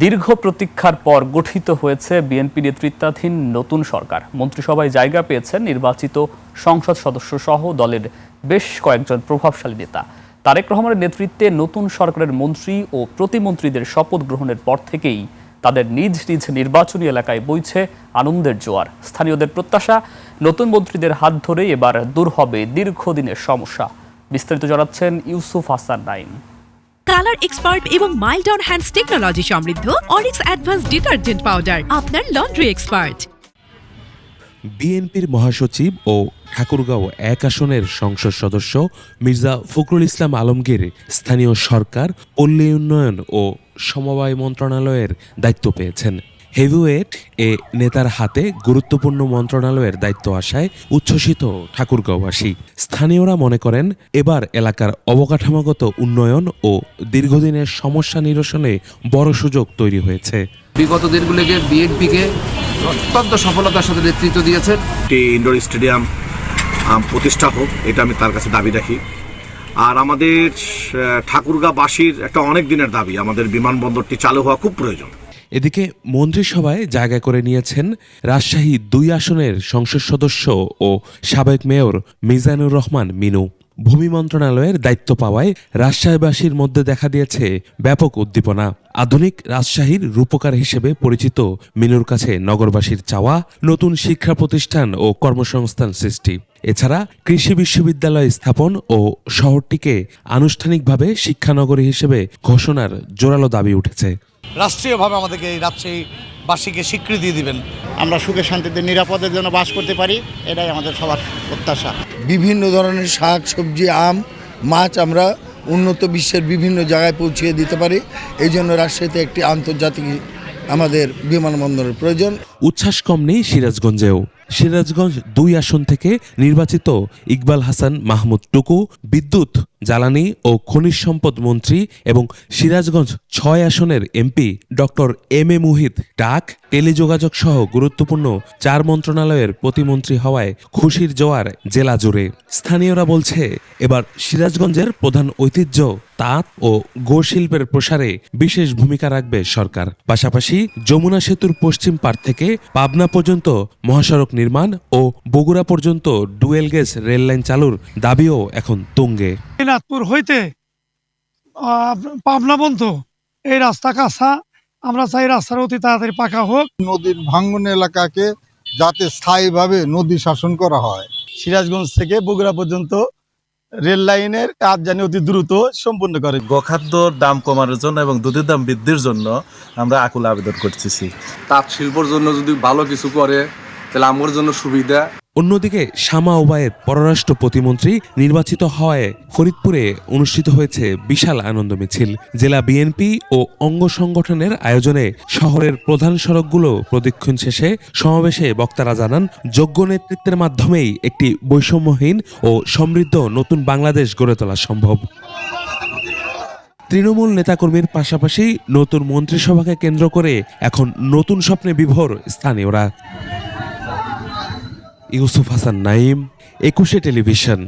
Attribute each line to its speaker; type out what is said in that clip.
Speaker 1: দীর্ঘ প্রতীক্ষার পর গঠিত হয়েছে বিএনপি নেতৃত্বাধীন নতুন সরকার। মন্ত্রিসভায় জায়গা পেয়েছেন নির্বাচিত সংসদ সদস্য সহ দলের বেশ কয়েকজন প্রভাবশালী নেতা। তারেক রহমানের নেতৃত্বে নতুন সরকারের মন্ত্রী ও প্রতিমন্ত্রীদের শপথ গ্রহণের পর থেকেই তাদের নিজ নিজ নির্বাচনী এলাকায় বইছে আনন্দের জোয়ার। স্থানীয়দের প্রত্যাশা, নতুন মন্ত্রীদের হাত ধরেই এবার দূর হবে দীর্ঘদিনের সমস্যা। বিস্তারিত জানাচ্ছেন ইউসুফ হাসান নাইম।
Speaker 2: কালার এক্সপার্ট এবং মাইল্ড অন হ্যান্ডস টেকনোলজি সমৃদ্ধ অরিক্স অ্যাডভান্স ডিটারজেন্ট পাউডার আপনার লন্ড্রি এক্সপার্ট।
Speaker 3: বিএনপির মহাসচিব ও ঠাকুরগাঁও ১ আসনের সংসদ সদস্য মির্জা ফখরুল ইসলাম আলমগীর স্থানীয় সরকার, পল্লী উন্নয়ন ও সমবায় মন্ত্রণালয়ের দায়িত্ব পেয়েছেন। হেভিওয়েট এ নেতার হাতে গুরুত্বপূর্ণ মন্ত্রণালয়ের দায়িত্ব আসায় উচ্ছ্বসিত ঠাকুরগাঁওবাসী। স্থানীয়রা মনে করেন এবার এলাকার অবকাঠামোগত উন্নয়ন ও দীর্ঘদিনের সমস্যা নিরসনে বড় সুযোগ তৈরি হয়েছে।
Speaker 4: বিগত দিনগুলোকে বিএনপিকে অত্যন্ত সফলতার সাথে নেতৃত্ব দিয়েছেন।
Speaker 5: একটি ইনডোর স্টেডিয়াম প্রতিষ্ঠা হোক, এটা আমি তার কাছে দাবি রাখি। আর আমাদের ঠাকুরগাঁওবাসীর একটা অনেক দিনের দাবি, আমাদের বিমানবন্দরটি চালু হওয়া খুব প্রয়োজন।
Speaker 3: এদিকে মন্ত্রিসভায় জায়গা করে নিয়েছেন রাজশাহী ২ আসনের সংসদ সদস্য ও সাবেক মেয়র মিজানুর রহমান মিনু। ভূমি মন্ত্রণালয়ের দায়িত্ব পাওয়ায় রাজশাহীবাসীর মধ্যে দেখা দিয়েছে ব্যাপক উদ্দীপনা। আধুনিক রাজশাহীর রূপকার হিসেবে পরিচিত মিনুর কাছে নগরবাসীর চাওয়া নতুন শিক্ষা প্রতিষ্ঠান ও কর্মসংস্থান সৃষ্টি। এছাড়া কৃষি বিশ্ববিদ্যালয় স্থাপন ও শহরটিকে আনুষ্ঠানিকভাবে শিক্ষানগরী হিসেবে ঘোষণার জোরালো দাবি উঠেছে।
Speaker 6: রাষ্ট্রীয়ভাবে আমাদেরকে এই রাজশাহীবাসীকে স্বীকৃতি দিবেন।
Speaker 7: আমরা সুখে শান্তিতে নিরাপদের জন্য বাস করতে পারি, এটাই আমাদের সবার প্রত্যাশা।
Speaker 8: বিভিন্ন ধরনের শাক সবজি, আম, মাছ আমরা উন্নত বিশ্বের বিভিন্ন জায়গায় পৌঁছিয়ে দিতে পারি। এই জন্য রাজশাহীতে একটি আন্তর্জাতিক আমাদের বিমানবন্দরের প্রয়োজন।
Speaker 3: উচ্ছ্বাস কম নেই সিরাজগঞ্জেও। সিরাজগঞ্জ ২ আসন থেকে নির্বাচিত ইকবাল হাসান মাহমুদ টুকু বিদ্যুৎ, জ্বালানি ও খনিজ সম্পদ মন্ত্রী এবং সিরাজগঞ্জ ৬ আসনের MP doctor M A Muhith ডাক, টেলিযোগাযোগ সহ গুরুত্বপূর্ণ ৪ মন্ত্রণালয়ের প্রতিমন্ত্রী হওয়ায় খুশির জোয়ার জেলা জুড়ে। স্থানীয়রা বলছে এবার সিরাজগঞ্জের প্রধান ঐতিহ্য তাঁত ও গোশিল্পের প্রসারে বিশেষ ভূমিকা রাখবে সরকার। পাশাপাশি যমুনা সেতুর পশ্চিম পাড় থেকে পাবনা পর্যন্ত মহাসড়ক নির্মাণ ও বগুড়া পর্যন্ত ডুয়েল গেজ রেললাইন চালুর দাবিও এখন তুঙ্গে।
Speaker 6: দিনাজপুর হইতে পাবনা পর্যন্ত এই রাস্তা কাঁচা, আমরা চাই রাস্তার অতি তাড়াতাড়ি পাকা হোক।
Speaker 8: নদীর ভাঙ্গন এলাকাকে যাতে স্থায়ীভাবে নদী শাসন করা হয়।
Speaker 7: সিরাজগঞ্জ থেকে বগুড়া পর্যন্ত রেল লাইনের কাজ যেন অতি দ্রুত সম্পূর্ণ করে।
Speaker 9: গোখাদ্যর দাম কমানোর জন্য এবং দুধের দাম বৃদ্ধির জন্য আমরা আকুল আবেদন করতেছি।
Speaker 4: তাঁত শিল্পর জন্য যদি ভালো কিছু করে তাহলে আমার জন্য সুবিধা।
Speaker 3: অন্যদিকে শামা ওবায়েদ পররাষ্ট্র প্রতিমন্ত্রী নির্বাচিত হওয়ায় ফরিদপুরে অনুষ্ঠিত হয়েছে বিশাল আনন্দ মিছিল। জেলা বিএনপি ও অঙ্গ সংগঠনের আয়োজনে শহরের প্রধান সড়কগুলো প্রদক্ষিণ শেষে সমাবেশে বক্তারা জানান, যোগ্য নেতৃত্বের মাধ্যমেই একটি বৈষম্যহীন ও সমৃদ্ধ নতুন বাংলাদেশ গড়ে তোলা সম্ভব। তৃণমূল নেতাকর্মীর পাশাপাশি নতুন মন্ত্রিসভাকে কেন্দ্র করে এখন নতুন স্বপ্নে বিভোর স্থানীয়রা। ইউসুফ হাসান নাইম, ২১ টেলিভিশন।